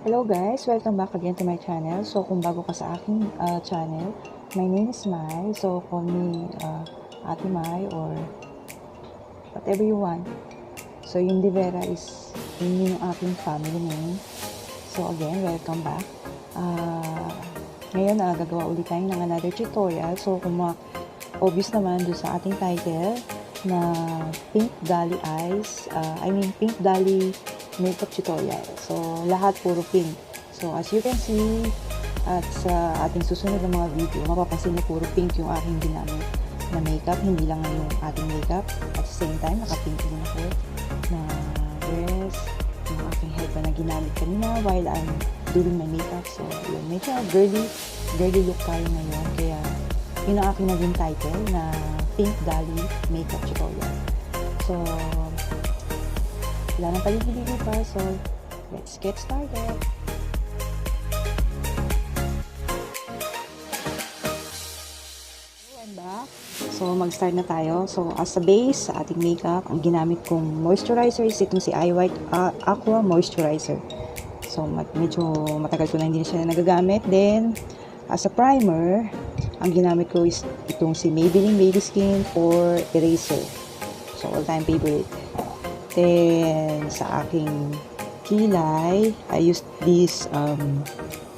Hello guys! Welcome back again to my channel. So kung bago ka sa aking channel, my name is Mai. So call me Ate Mai or whatever you want. So yung Devera is yung aking family name. So again, welcome back. Ngayon gagawa ulit tayo ng another tutorial. So kung obvious naman doon sa ating title na Pink Dolly Eyes, Pink Dolly makeup tutorial. So, lahat puro pink. So, as you can see, at sa ating susunod na mga video, mapapansin niyo puro pink yung aking ginamit na makeup. Hindi lang yung ating makeup. At the same time, naka-pink din ako na dress. Yung aking headband na ginamit kanina while I'm doing my makeup. So, yun. Medyo girly look tayo ngayon. Kaya, yun ang aking naging title na Pink Dolly makeup tutorial. So, wala nang paligid pa, so let's get started. I'm back. So mag-start na tayo. So as a base sa ating makeup, ang ginamit kong moisturizer is itong si Aqua Moisturizer. So medyo matagal ko na hindi na siya nagagamit. Then as a primer, ang ginamit ko is itong si Maybelline Baby Skin for Eraser. So all time favorite. Then, sa aking kilay, I used this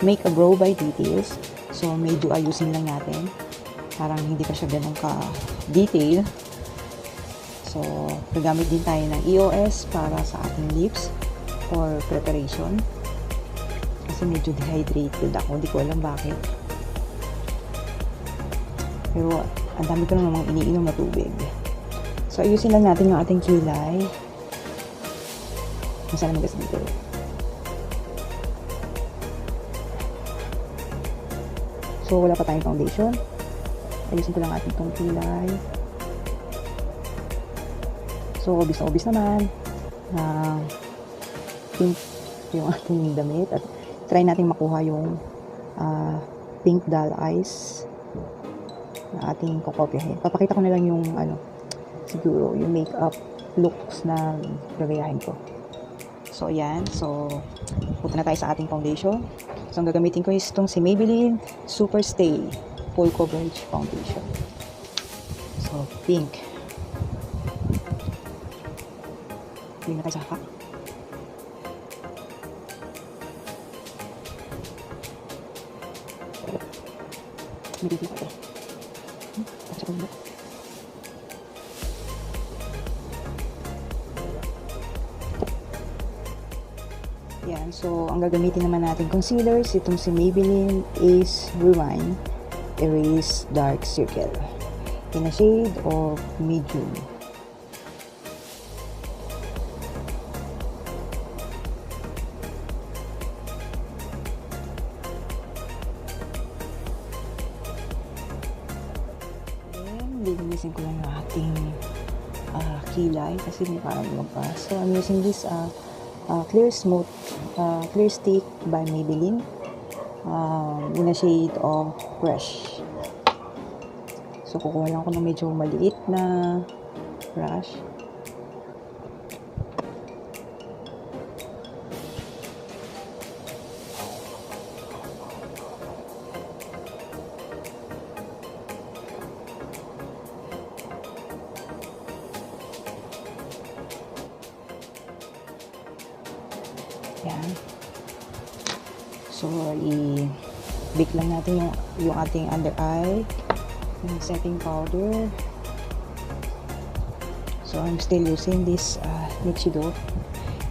Make a Brow by Details. So, medyo ayusin lang natin. Parang hindi pa siya ganun ka-detail. So, nagamit din tayo ng EOS para sa ating lips for preparation. Kasi medyo dehydrated ako. Hindi ko alam bakit. Pero, ang dami ko na namang iniinom na tubig. So, ayusin lang natin yung ating kilay. Masaya naman kasi dito. So, wala pa tayong foundation. Ayusin ko lang ating itong kilay. So, obvious naman na pink yung ating damit. At try natin makuha yung pink doll eyes na ating kokopyahin. Papakita ko na lang yung siguro yung makeup looks na gagayahin ko. So, ayan. So, punta na tayo sa ating foundation. So, ang gagamitin ko is itong si Maybelline Super Stay Full Coverage Foundation. So, pink. Pili na tayo sa haka. May dito ito. Tapos ako nila. Yan. So, ang gagamitin naman natin concealers, itong si Maybelline Ace Rewind Erase Dark Circle in a shade of medium. Then, lilinisin ko lang yung ating kilay kasi may parang lumabas. So, I'm using this Clear Smooth Clear Stick by Maybelline in a shade of Fresh. So, kukuha lang ako ng medyo maliit na brush. Yan. So, i-bake lang natin yung ating under eye, yung setting powder. So, I'm still using this Nichido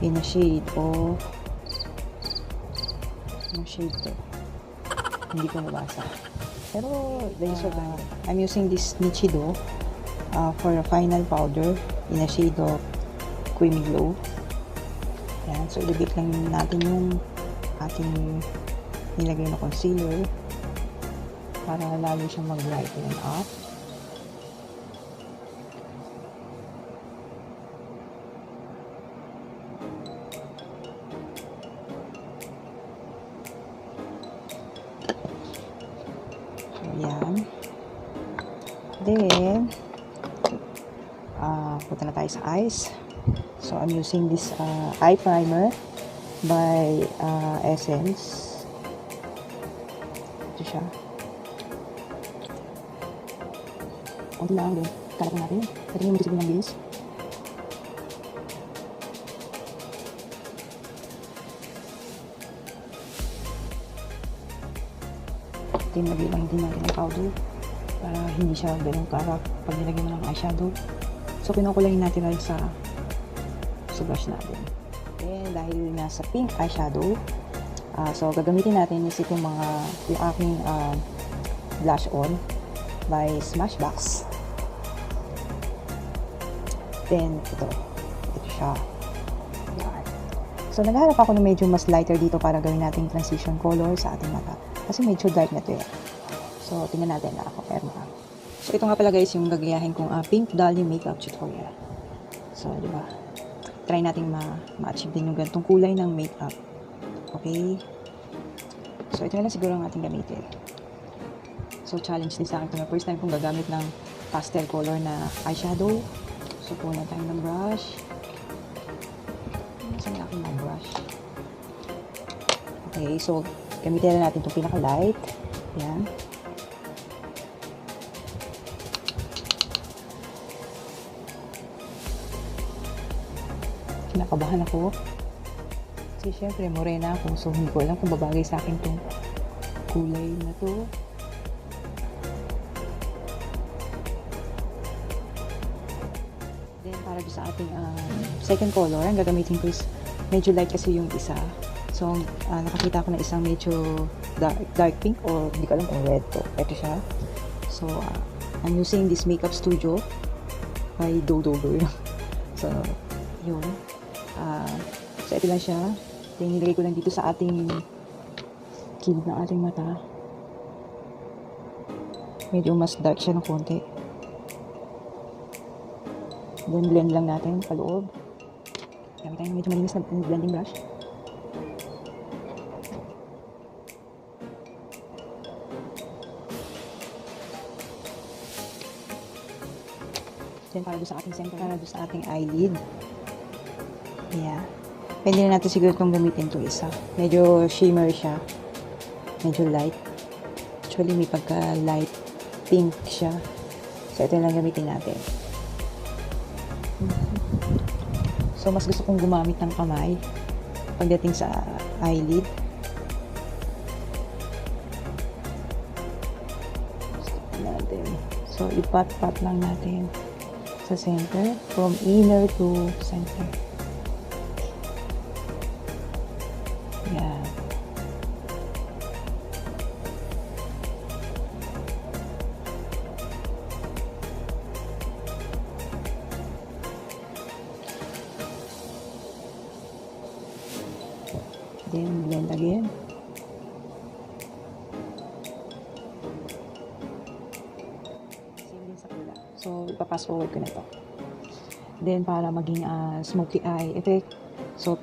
in a shade of hindi ko nabasa. Pero, I'm using this Nichido for a final powder in a shade of Creamy Glow. Yan. So, ilibit lang natin yung ating nilagay na concealer para lalo siyang mag-brighten up. So, yan. Then, punta na tayo sa eyes. So, I'm using this eye primer by Essence. Ito siya. Kunti lang din. Kalat na natin. Ito yung mag-isipin ng base. Nilagay lang din natin ang powder para hindi siya ganun karak pag nilagay mo ng eyeshadow. So pinukulayin natin lang sa brush natin. Then dahil nasa pink eyeshadow, so gagamitin natin is itong yung aking blush on by Smashbox. Then ito siya. So naghahanap ako ng medyo mas lighter dito para gawin natin transition color sa ating mata. Kasi medyo dark na ito eh. So, tingnan natin na ako. Pero, so, ito nga pala guys yung gagayahin kong pink Dolly makeup tutorial. So, di ba? Try natin ma-achieve din yung ganitong kulay ng makeup. Okay? So, ito na lang siguro ang ating gamitin. So, challenge din sa akin. Ito na first time kong gagamit ng pastel color na eyeshadow. So, puno tayo ng brush. Saan na aking brush? Okay, so, gamitin na natin itong pinaka-light. Yan. Kinakabahan ako. Kasi syempre, morena ako. So, hindi ko alam kung babagay sa akin itong kulay na to. Then, para sa ating second color, ang gagamitin ko is medyo light kasi yung isa. So, nakakita ko na isang medyo dark pink or hindi ko alam kung red to. Ito siya. So, I'm using this makeup studio by Dodo. So, yun. So, ito lang siya. Then, nilagay ko lang dito sa ating kilid ng ating mata. Medyo mas dark siya ng konti. Then, blend lang natin paloob. Gamit tayo ng medyo malinis na blending brush. Then, para doon sa ating center, para doon sa ating eyelid. Yeah. Pwede na natin siguro itong gamitin ito isa. Medyo shimmer siya. Medyo light. Actually, may pagka-light pink siya. So, ito lang gamitin natin. So, mas gusto kong gumamit ng kamay pagdating sa eyelid. So, ipat-pat lang natin sa center, from inner to center. Yan. Then, blend again. So, ipa-fast forward ko na ito. Then, para maging smoky eye effect, so,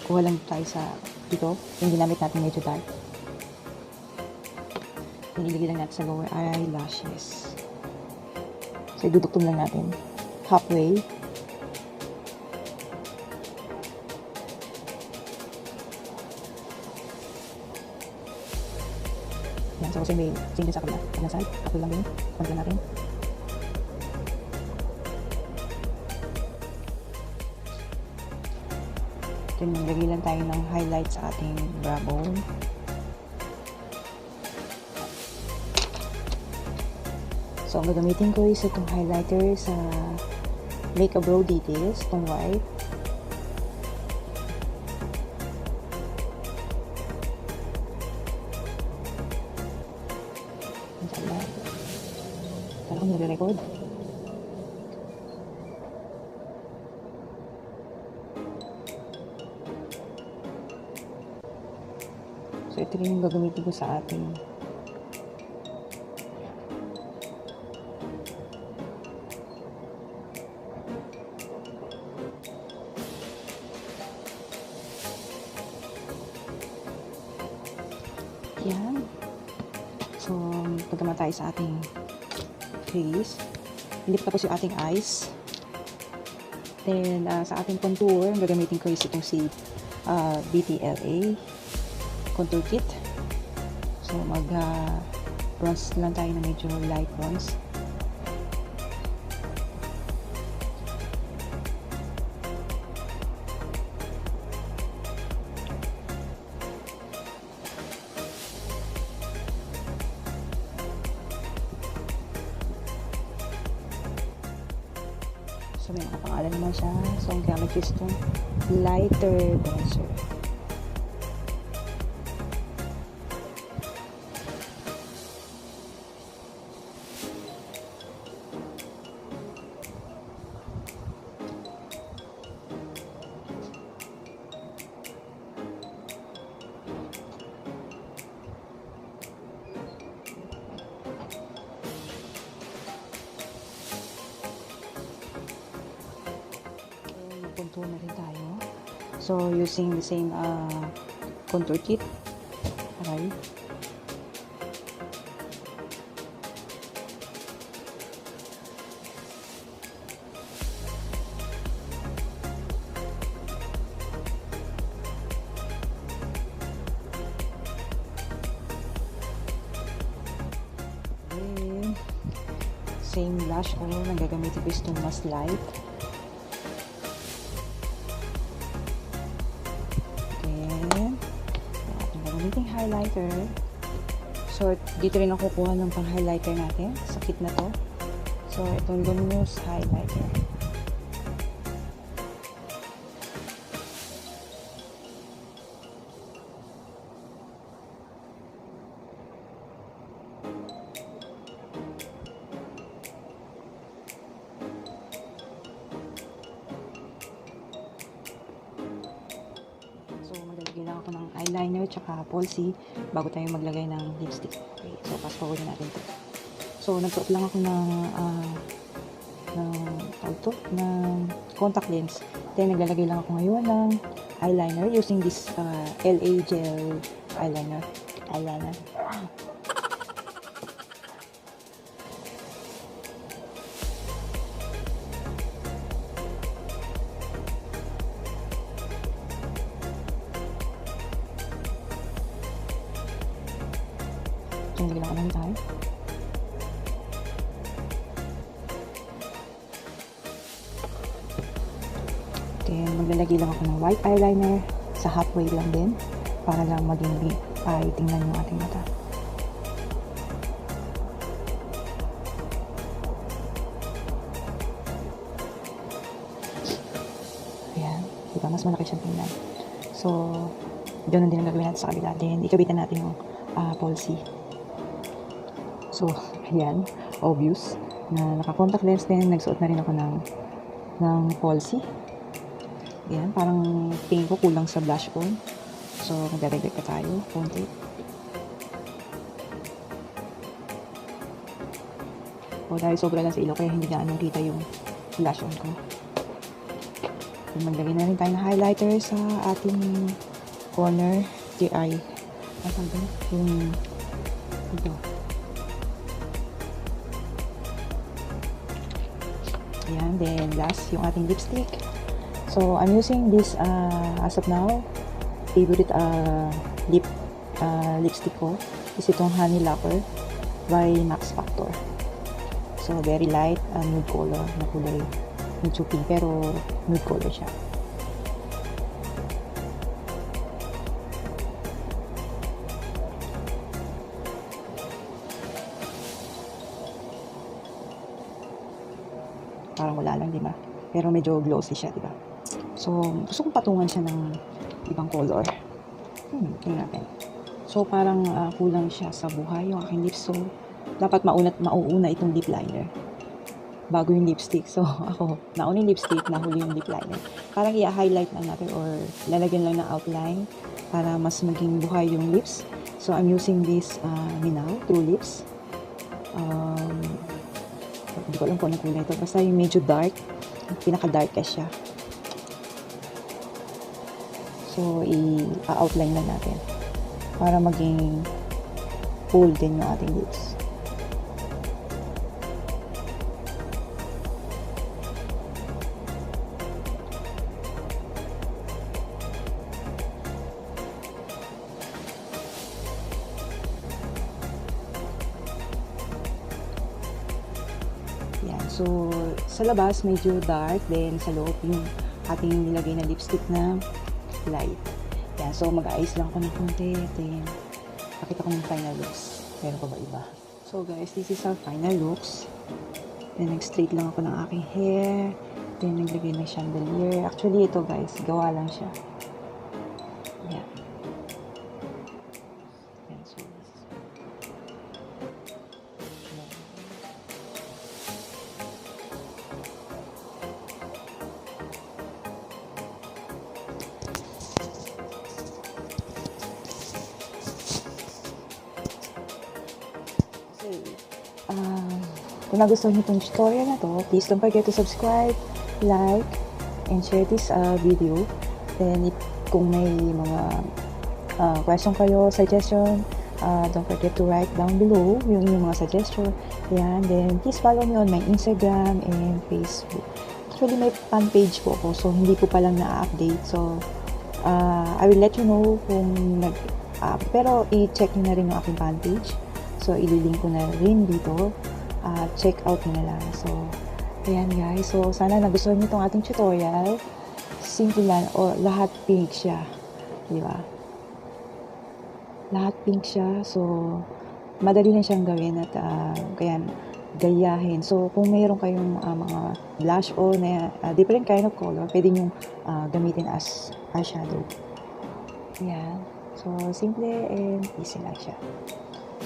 kuha lang tayo sa dito. Yung ginamit natin medyo dark. Inilagay lang natin sa lower eyelashes. So, iduduktom lang natin. Halfway. Yan. So, kasi may changes sa kabila. Kabila side. Halfway lang din. Konti lang natin. Then, maglagay lang tayo ng highlight sa ating brow bone. So, ang gagamitin ko is itong highlighter sa Makeup Brow Details, itong white. Kala ko nire-record. So, ito rin yung gagamitin ko sa ating yan. So, pagkama tayo sa ating face. Hindi pa tapos yung ating eyes. Then, sa ating contour, gagamitin ko is itong si BTLA Contour Kit. So, bronze lang tayo na medyo light bronze. So, may nakapangalan naman siya. So, ang gamit is itong lighter bronzer. Contour na rin tayo. So, using the same contour kit. Okay. Then, same blush color na gagamitin ko is itong mas light. Highlighter. So, dito rin ako kukuha ng pang highlighter natin sa kit na to. So, itong luminous highlighter. Maglagay lang ako ng eyeliner tsaka falsie bago tayo maglagay ng lipstick. Okay, so fast forward natin ito. So nagsuot lang ako ng contact lens. Then naglalagay lang ako ngayon ng eyeliner using this LA gel eyeliner. Hindi lang naman tayo. Then, maglalagay lang ako ng white eyeliner sa halfway lang din para lang maging ay tingnan yung ating mata. Ayan. Diba? Mas malaki siyang tingnan. So, doon din ang gagawin natin sa kabila. Then, ikabitan natin yung falsie. So, ayan, obvious na naka-contact lens din. Nagsuot na rin ako ng falsie. Ayan, parang tingin ko kulang sa blush on. So, magdadagdag pa tayo, konti. O, dahil sobra lang sa ilaw, kaya hindi na anong kita yung blush on ko. So, maglagay na rin tayo ng highlighter sa ating corner, GI. Yung ito. Ayan, then last, yung ating lipstick. So, I'm using this, as of now, favorite lipstick ko is itong Honey Lapper by Max Factor. So, very light, nude color na kulay medyo pink, pero nude color siya. Parang wala lang, diba? Pero medyo glossy siya, diba? So, gusto kong patungan siya ng ibang color. Tingnan natin. So, parang kulang siya sa buhay yung aking lips. So, dapat mauuna itong lip liner bago yung lipstick. So, ako, nauna yung lipstick, nahuli yung lip liner. Parang i-highlight lang natin or lalagyan lang ng outline para mas maging buhay yung lips. So, I'm using this Minaw True Lips. Hindi ko alam kung anong kulay ito. Basta yung medyo dark. Pinaka-darkest siya. So, i-outline lang natin para maging full din yung ating lips. So, sa labas, medyo dark. Then, sa loob, yung ating nilagay na lipstick na light. Yan. So, mag-ayos lang ako ng konti. Then, pakita ko ng final looks. Meron pa ba iba? So, guys, this is our final looks. Then, nag-straight lang ako ng aking hair. Then, naglagay ng chandelier. Actually, ito, guys, gawa lang siya. Yan. Yan. So, kung nagustuhan niyo itong tutorial na to, please don't forget to subscribe, like, and share this video. Then, kung may mga question kayo, suggestion, don't forget to write down below yung mga suggestion. Yan. Then, please follow me on my Instagram and Facebook. Actually, may fan page po ako, so hindi po palang na-update. So, I will let you know kung pero i-check nyo na rin yung aking fan page. So, ililink ko na rin dito. Check out nyo na lang. So, ayan guys. So, sana nagustuhan nyo itong ating tutorial. Simple lang. O, lahat pink siya. Di ba? Lahat pink siya. So, madali na siyang gawin at kaya gayahin. So, kung mayroon kayong mga blush on na different kind of color, pwede nyo gamitin as eyeshadow. Ayan. So, simple and easy lang siya.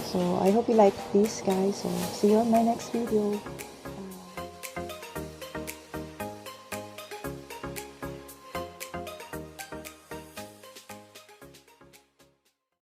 So, I hope you like this, guys. So, see you on my next video.